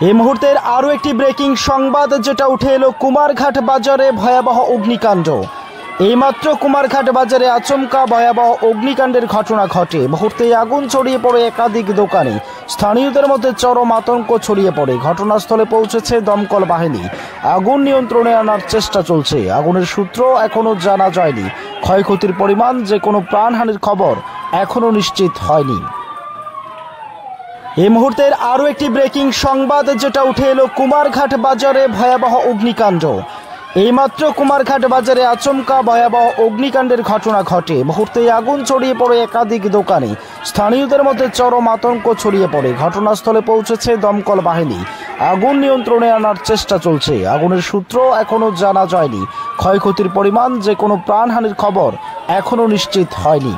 এই মুহূর্তের আরও একটি ব্রেকিং সংবাদ যেটা উঠে এলো কুমারঘাট বাজারে ভয়াবহ অগ্নিকাণ্ড। এইমাত্র কুমারঘাট বাজারে আচমকা ভয়াবহ অগ্নিকাণ্ডের ঘটনা ঘটে। মুহূর্তেই আগুন ছড়িয়ে পড়ে একাধিক দোকানে। স্থানীয়দের মধ্যে চরম আতঙ্ক ছড়িয়ে পড়ে। ঘটনাস্থলে পৌঁছেছে দমকল বাহিনী। আগুন নিয়ন্ত্রণে আনার চেষ্টা চলছে। আগুনের সূত্র এখনও জানা যায়নি। ক্ষয়ক্ষতির পরিমাণ, যে কোনো প্রাণহানির খবর এখনও নিশ্চিত হয়নি। এই মুহূর্তের আরও একটি ব্রেকিং সংবাদ যেটা উঠে এলো কুমারঘাট বাজারে ভয়াবহ অগ্নিকাণ্ড। এইমাত্র কুমারঘাট বাজারে আচমকা ভয়াবহ অগ্নিকাণ্ডের ঘটনা ঘটে। মুহূর্তেই আগুন ছড়িয়ে পড়ে একাধিক দোকানে। স্থানীয়দের মধ্যে চরম আতঙ্ক ছড়িয়ে পড়ে। ঘটনাস্থলে পৌঁছেছে দমকল বাহিনী। আগুন নিয়ন্ত্রণে আনার চেষ্টা চলছে। আগুনের সূত্র এখনও জানা যায়নি। ক্ষয়ক্ষতির পরিমাণ, যে কোনো প্রাণহানির খবর এখনও নিশ্চিত হয়নি।